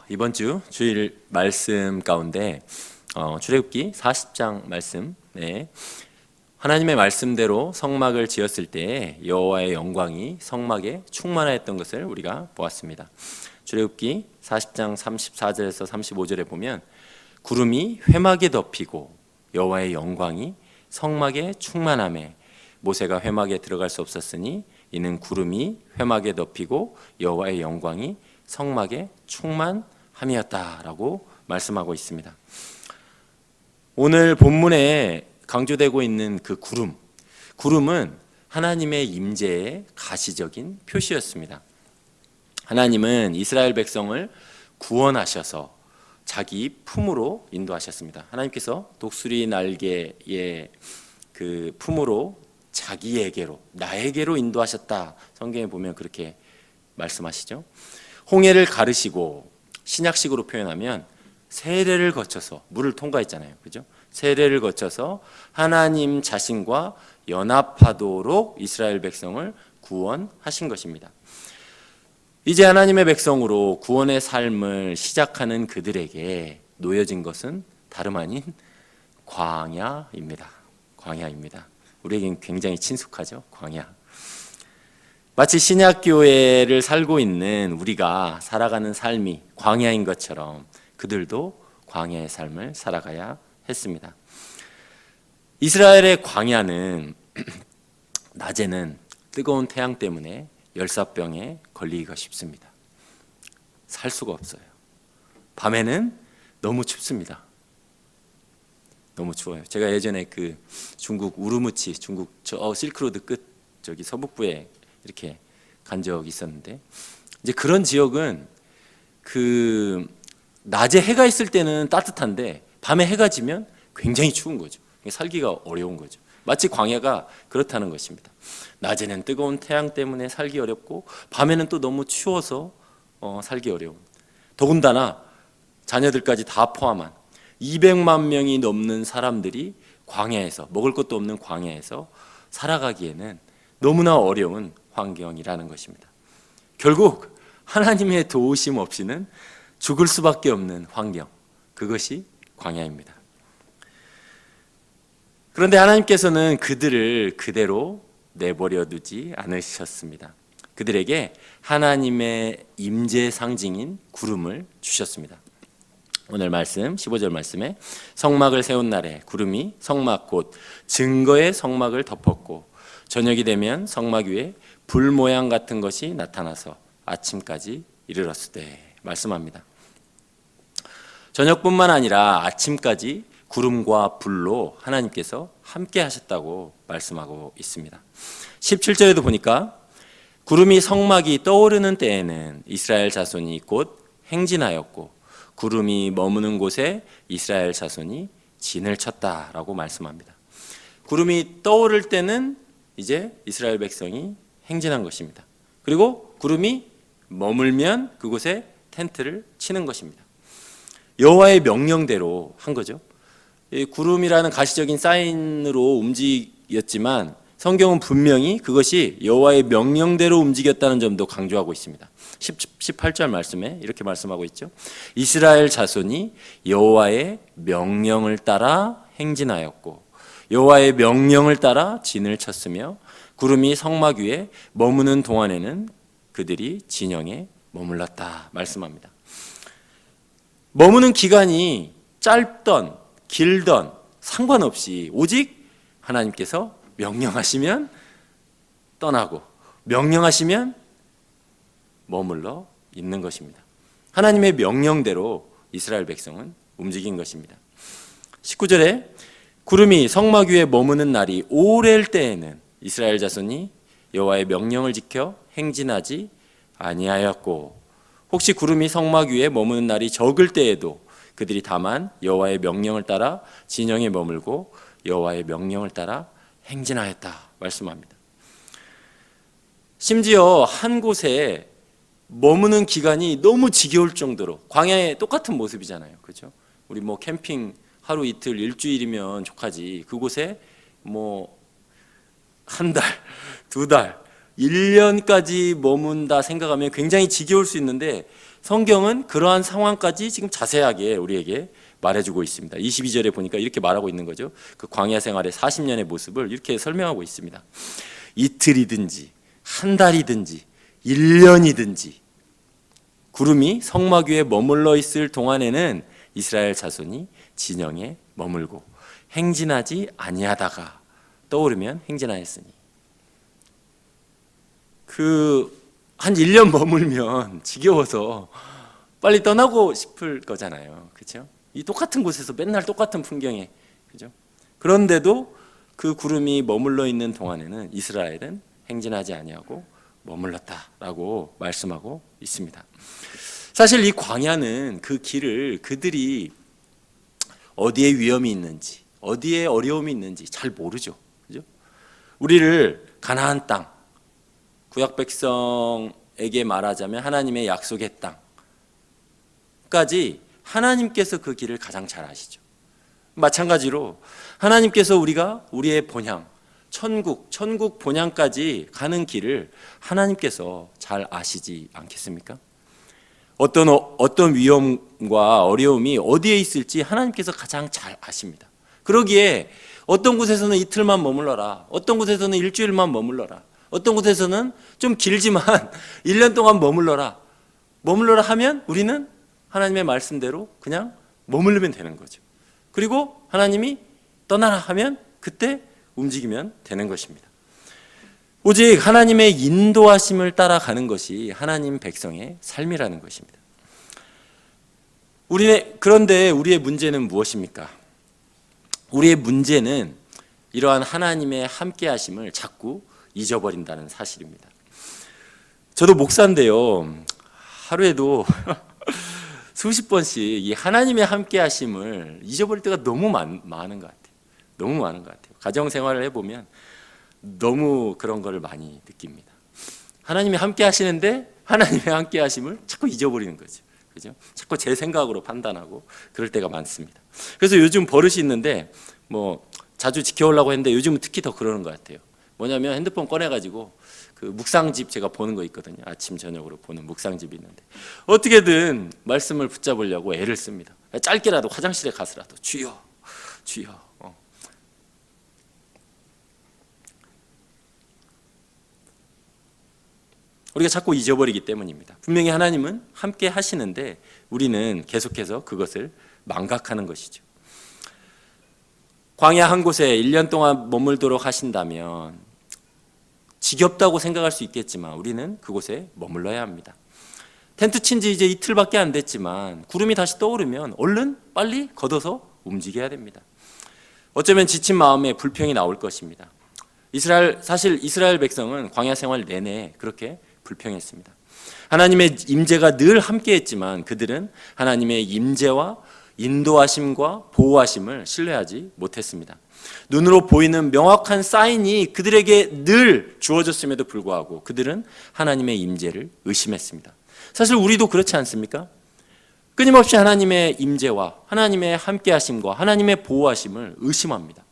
이번 주 주일 말씀 가운데 출애굽기 40장 말씀, 하나님의 말씀대로 성막을 지었을 때에 여호와의 영광이 성막에 충만하였던 것을 우리가 보았습니다. 출애굽기 40장 34절에서 35절에 보면 구름이 회막에 덮이고 여호와의 영광이 성막에 충만하매 모세가 회막에 들어갈 수 없었으니 이는 구름이 회막에 덮이고 여호와의 영광이 성막에 충만함이었다라고 말씀하고 있습니다. 오늘 본문에 강조되고 있는 그 구름은 하나님의 임재의 가시적인 표시였습니다. 하나님은 이스라엘 백성을 구원하셔서 자기 품으로 인도하셨습니다. 하나님께서 독수리 날개의 그 품으로 자기에게로, 나에게로 인도하셨다. 성경에 보면 그렇게 말씀하시죠. 홍해를 가르시고, 신약식으로 표현하면 세례를 거쳐서 물을 통과했잖아요. 그죠? 세례를 거쳐서 하나님 자신과 연합하도록 이스라엘 백성을 구원하신 것입니다. 이제 하나님의 백성으로 구원의 삶을 시작하는 그들에게 놓여진 것은 다름 아닌 광야입니다. 광야입니다. 우리에겐 굉장히 친숙하죠. 광야. 마치 신약교회를 살고 있는 우리가 살아가는 삶이 광야인 것처럼 그들도 광야의 삶을 살아가야 했습니다. 이스라엘의 광야는 낮에는 뜨거운 태양 때문에 열사병에 걸리기가 쉽습니다. 살 수가 없어요. 밤에는 너무 춥습니다. 너무 추워요. 제가 예전에 그 중국 우르무치, 중국 저 실크로드 끝 저기 서북부에 이렇게 간 적이 있었는데, 이제 그런 지역은 그 낮에 해가 있을 때는 따뜻한데 밤에 해가 지면 굉장히 추운 거죠. 살기가 어려운 거죠. 마치 광야가 그렇다는 것입니다. 낮에는 뜨거운 태양 때문에 살기 어렵고 밤에는 또 너무 추워서 살기 어려운, 더군다나 자녀들까지 다 포함한 200만 명이 넘는 사람들이 광야에서, 먹을 것도 없는 광야에서 살아가기에는 너무나 어려운 환경이라는 것입니다. 결국 하나님의 도우심 없이는 죽을 수밖에 없는 환경, 그것이 광야입니다. 그런데 하나님께서는 그들을 그대로 내버려 두지 않으셨습니다. 그들에게 하나님의 임재 상징인 구름을 주셨습니다. 오늘 말씀 15절 말씀에 성막을 세운 날에 구름이 성막 곧 증거의 성막을 덮었고 저녁이 되면 성막 위에 불 모양 같은 것이 나타나서 아침까지 이르렀으되 말씀합니다. 저녁뿐만 아니라 아침까지 구름과 불로 하나님께서 함께 하셨다고 말씀하고 있습니다. 17절에도 보니까 구름이 성막이 떠오르는 때에는 이스라엘 자손이 곧 행진하였고 구름이 머무는 곳에 이스라엘 자손이 진을 쳤다라고 말씀합니다. 구름이 떠오를 때는 이제 이스라엘 백성이 행진한 것입니다. 그리고 구름이 머물면 그곳에 텐트를 치는 것입니다. 여호와의 명령대로 한 거죠. 구름이라는 가시적인 사인으로 움직였지만 성경은 분명히 그것이 여호와의 명령대로 움직였다는 점도 강조하고 있습니다. 18절 말씀에 이렇게 말씀하고 있죠. 이스라엘 자손이 여호와의 명령을 따라 행진하였고 여호와의 명령을 따라 진을 쳤으며 구름이 성막 위에 머무는 동안에는 그들이 진영에 머물렀다 말씀합니다. 머무는 기간이 짧던 길던 상관없이 오직 하나님께서 명령하시면 떠나고 명령하시면 머물러 있는 것입니다. 하나님의 명령대로 이스라엘 백성은 움직인 것입니다. 19절에 구름이 성막 위에 머무는 날이 오래일 때에는 이스라엘 자손이 여호와의 명령을 지켜 행진하지 아니하였고 혹시 구름이 성막 위에 머무는 날이 적을 때에도 그들이 다만 여호와의 명령을 따라 진영에 머물고 여호와의 명령을 따라 행진하였다 말씀합니다. 심지어 한 곳에 머무는 기간이 너무 지겨울 정도로, 광야의 똑같은 모습이잖아요. 그렇죠? 우리 뭐 캠핑 하루 이틀 일주일이면 족하지, 그곳에 뭐 한 달, 두 달, 1년까지 머문다 생각하면 굉장히 지겨울 수 있는데 성경은 그러한 상황까지 지금 자세하게 우리에게 말해주고 있습니다. 22절에 보니까 이렇게 말하고 있는 거죠. 그 광야 생활의 40년의 모습을 이렇게 설명하고 있습니다. 이틀이든지 한 달이든지 1년이든지 구름이 성막 위에 머물러 있을 동안에는 이스라엘 자손이 진영에 머물고 행진하지 아니하다가 떠오르면 행진하였으니, 한 1년 머물면 지겨워서 빨리 떠나고 싶을 거잖아요. 그렇죠? 이 똑같은 곳에서 맨날 똑같은 풍경에, 그죠? 그런데도 그 구름이 머물러 있는 동안에는 이스라엘은 행진하지 아니하고 머물렀다라고 말씀하고 있습니다. 사실 이 광야는 그 길을 그들이 어디에 위험이 있는지, 어디에 어려움이 있는지 잘 모르죠. 그죠? 우리를 가나안 땅, 구약 백성에게 말하자면 하나님의 약속의 땅까지 하나님께서 그 길을 가장 잘 아시죠. 마찬가지로 하나님께서 우리의 본향, 천국 본향까지 가는 길을 하나님께서 잘 아시지 않겠습니까? 어떤 위험과 어려움이 어디에 있을지 하나님께서 가장 잘 아십니다. 그러기에 어떤 곳에서는 이틀만 머물러라, 어떤 곳에서는 일주일만 머물러라, 어떤 곳에서는 좀 길지만 1년 동안 머물러라 하면 우리는 하나님의 말씀대로 그냥 머물르면 되는 거죠. 그리고 하나님이 떠나라 하면 그때 움직이면 되는 것입니다. 오직 하나님의 인도하심을 따라가는 것이 하나님 백성의 삶이라는 것입니다. 그런데 우리의 문제는 무엇입니까? 우리의 문제는 이러한 하나님의 함께하심을 자꾸 잊어버린다는 사실입니다. 저도 목사인데요, 하루에도 수십 번씩 이 하나님의 함께하심을 잊어버릴 때가 너무 많은 것 같아요. 너무 많은 것 같아요. 가정 생활을 해보면 너무 그런 거를 많이 느낍니다. 하나님이 함께 하시는데 하나님의 함께 하심을 자꾸 잊어버리는 거죠. 그죠? 자꾸 제 생각으로 판단하고 그럴 때가 많습니다. 그래서 요즘 버릇이 있는데 자주 지켜오려고 했는데 요즘은 특히 더 그러는 것 같아요. 뭐냐면 핸드폰 꺼내가지고 그 묵상집 제가 보는 거 있거든요. 아침 저녁으로 보는 묵상집이 있는데 어떻게든 말씀을 붙잡으려고 애를 씁니다. 짧게라도 화장실에 가서라도 주여 우리가 자꾸 잊어버리기 때문입니다. 분명히 하나님은 함께 하시는데 우리는 계속해서 그것을 망각하는 것이죠. 광야 한 곳에 1년 동안 머물도록 하신다면 지겹다고 생각할 수 있겠지만 우리는 그곳에 머물러야 합니다. 텐트 친 지 이제 이틀밖에 안 됐지만 구름이 다시 떠오르면 얼른 빨리 걷어서 움직여야 됩니다. 어쩌면 지친 마음에 불평이 나올 것입니다. 사실 이스라엘 백성은 광야 생활 내내 그렇게 불평했습니다. 하나님의 임재가 늘 함께했지만 그들은 하나님의 임재와 인도하심과 보호하심을 신뢰하지 못했습니다. 눈으로 보이는 명확한 사인이 그들에게 늘 주어졌음에도 불구하고 그들은 하나님의 임재를 의심했습니다. 사실 우리도 그렇지 않습니까? 끊임없이 하나님의 임재와 하나님의 함께하심과 하나님의 보호하심을 의심합니다.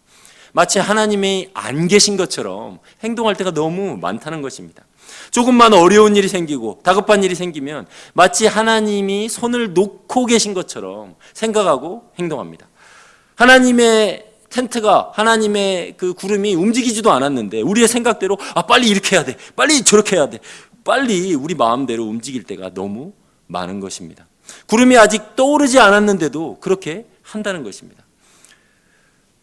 마치 하나님이 안 계신 것처럼 행동할 때가 너무 많다는 것입니다. 조금만 어려운 일이 생기고 다급한 일이 생기면 마치 하나님이 손을 놓고 계신 것처럼 생각하고 행동합니다. 하나님의 텐트가, 하나님의 그 구름이 움직이지도 않았는데 우리의 생각대로 빨리 이렇게 해야 돼, 빨리 저렇게 해야 돼, 빨리 우리 마음대로 움직일 때가 너무 많은 것입니다. 구름이 아직 떠오르지 않았는데도 그렇게 한다는 것입니다.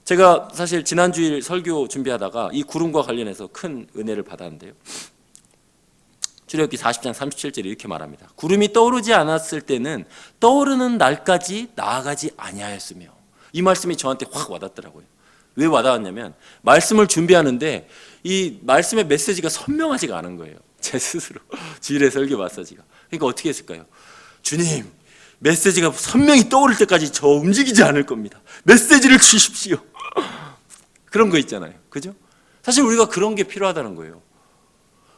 제가 사실 지난주일 설교 준비하다가 이 구름과 관련해서 큰 은혜를 받았는데요, 출애굽기 40장 37절에 이렇게 말합니다. 구름이 떠오르지 않았을 때는 떠오르는 날까지 나아가지 아니하였으며. 이 말씀이 저한테 확 와닿더라고요. 왜 와닿았냐면 말씀을 준비하는데 이 말씀의 메시지가 선명하지가 않은 거예요. 제 스스로 주일의 설교 마사지가. 그러니까 어떻게 했을까요? 주님, 메시지가 선명히 떠오를 때까지 저 움직이지 않을 겁니다. 메시지를 주십시오. 그런 거 있잖아요. 그죠? 사실 우리가 그런 게 필요하다는 거예요.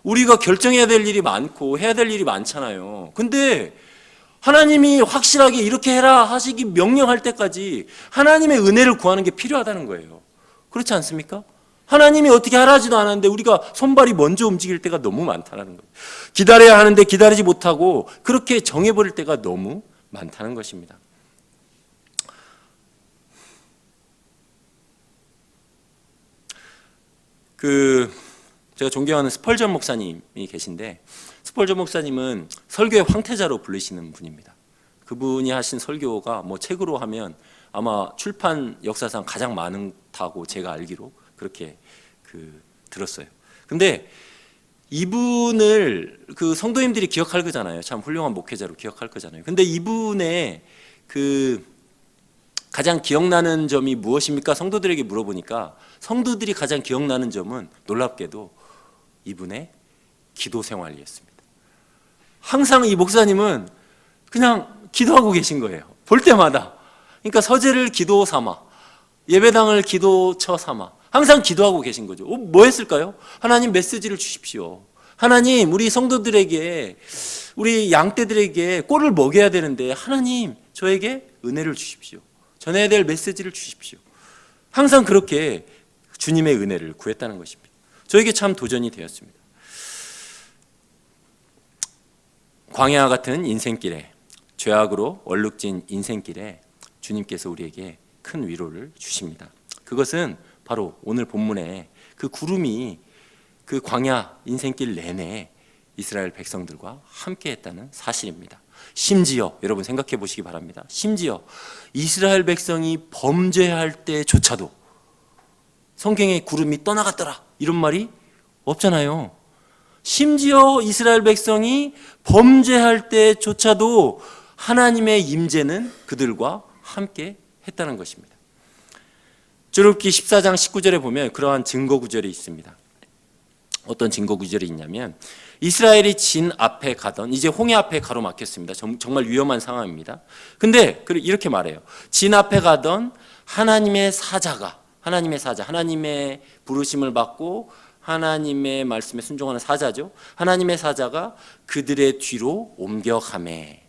우리가 결정해야 될 일이 많고 해야 될 일이 많잖아요. 근데 하나님이 확실하게 이렇게 해라 하시기 명령할 때까지 하나님의 은혜를 구하는 게 필요하다는 거예요. 그렇지 않습니까? 하나님이 어떻게 하라지도 않았는데 우리가 손발이 먼저 움직일 때가 너무 많다는 거예요. 기다려야 하는데 기다리지 못하고 그렇게 정해버릴 때가 너무 많다는 것입니다. 제가 존경하는 스펄전 목사님이 계신데, 스펄전 목사님은 설교의 황태자로 불리시는 분입니다. 그분이 하신 설교가 뭐 책으로 하면 아마 출판 역사상 가장 많다고 제가 알기로 그렇게 들었어요. 근데 이분을 성도님들이 기억할 거잖아요. 참 훌륭한 목회자로 기억할 거잖아요. 근데 이분의 가장 기억나는 점이 무엇입니까? 성도들에게 물어보니까 성도들이 가장 기억나는 점은 놀랍게도 이분의 기도 생활이었습니다. 항상 이 목사님은 그냥 기도하고 계신 거예요. 볼 때마다. 그러니까 서재를 기도 삼아, 예배당을 기도처 삼아 항상 기도하고 계신 거죠. 뭐 했을까요? 하나님 메시지를 주십시오. 하나님 우리 성도들에게, 우리 양떼들에게 꼴을 먹여야 되는데 하나님 저에게 은혜를 주십시오. 전해야 될 메시지를 주십시오. 항상 그렇게 주님의 은혜를 구했다는 것입니다. 저에게 참 도전이 되었습니다. 광야 같은 인생길에, 죄악으로 얼룩진 인생길에 주님께서 우리에게 큰 위로를 주십니다. 그것은 바로 오늘 본문에 그 구름이 그 광야 인생길 내내 이스라엘 백성들과 함께 했다는 사실입니다. 심지어 여러분 생각해 보시기 바랍니다. 심지어 이스라엘 백성이 범죄할 때조차도 성경에 구름이 떠나갔더라 이런 말이 없잖아요. 심지어 이스라엘 백성이 범죄할 때조차도 하나님의 임재는 그들과 함께 했다는 것입니다. 출애굽기 14장 19절에 보면 그러한 증거 구절이 있습니다. 어떤 증거 구절이 있냐면, 이스라엘이 진 앞에 가던, 이제 홍해 앞에 가로막혔습니다. 정말 위험한 상황입니다. 근데 이렇게 말해요. 진 앞에 가던 하나님의 사자가, 하나님의 부르심을 받고 하나님의 말씀에 순종하는 사자죠. 하나님의 사자가 그들의 뒤로 옮겨가매.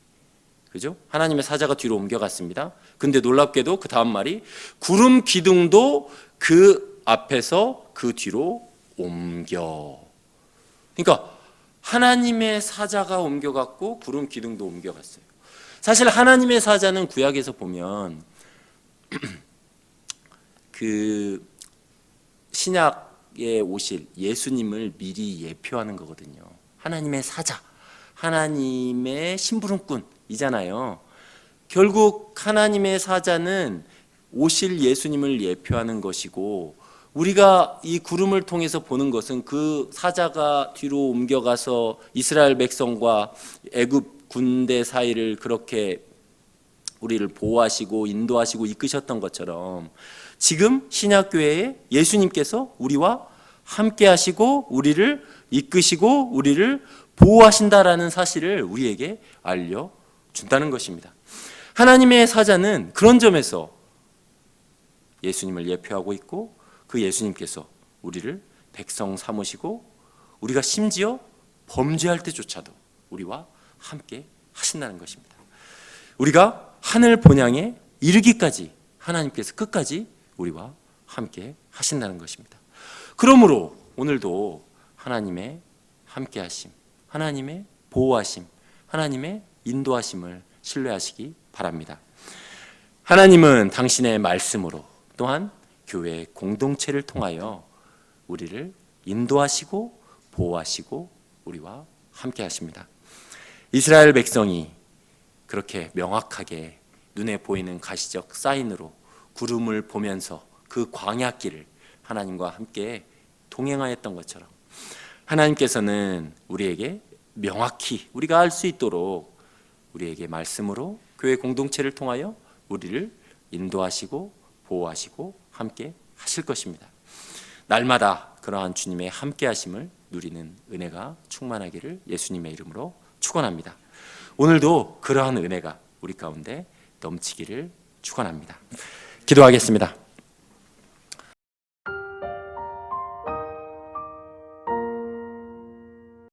그죠? 하나님의 사자가 뒤로 옮겨갔습니다. 근데 놀랍게도 그 다음 말이 구름 기둥도 그 앞에서 그 뒤로 옮겨. 그러니까 하나님의 사자가 옮겨갔고 구름 기둥도 옮겨갔어요. 사실 하나님의 사자는 구약에서 보면 그 신약에 오실 예수님을 미리 예표하는 거거든요. 하나님의 사자, 하나님의 심부름꾼이잖아요. 결국 하나님의 사자는 오실 예수님을 예표하는 것이고, 우리가 이 구름을 통해서 보는 것은 그 사자가 뒤로 옮겨가서 이스라엘 백성과 애굽 군대 사이를 그렇게 우리를 보호하시고 인도하시고 이끄셨던 것처럼, 지금 신약교회에 예수님께서 우리와 함께 하시고 우리를 이끄시고 우리를 보호하신다라는 사실을 우리에게 알려준다는 것입니다. 하나님의 사자는 그런 점에서 예수님을 예표하고 있고, 그 예수님께서 우리를 백성 삼으시고 우리가 심지어 범죄할 때조차도 우리와 함께 하신다는 것입니다. 우리가 하늘 본향에 이르기까지 하나님께서 끝까지 우리와 함께 하신다는 것입니다. 그러므로 오늘도 하나님의 함께 하심, 하나님의 보호하심, 하나님의 인도하심을 신뢰하시기 바랍니다. 하나님은 당신의 말씀으로 또한 교회 공동체를 통하여 우리를 인도하시고 보호하시고 우리와 함께 하십니다. 이스라엘 백성이 그렇게 명확하게 눈에 보이는 가시적 사인으로 구름을 보면서 그 광야길을 하나님과 함께 동행하였던 것처럼, 하나님께서는 우리에게 명확히 우리가 알 수 있도록 우리에게 말씀으로 교회 공동체를 통하여 우리를 인도하시고 보호하시고 함께 하실 것입니다. 날마다 그러한 주님의 함께 하심을 누리는 은혜가 충만하기를 예수님의 이름으로 축원합니다. 오늘도 그러한 은혜가 우리 가운데 넘치기를 축원합니다. 기도하겠습니다.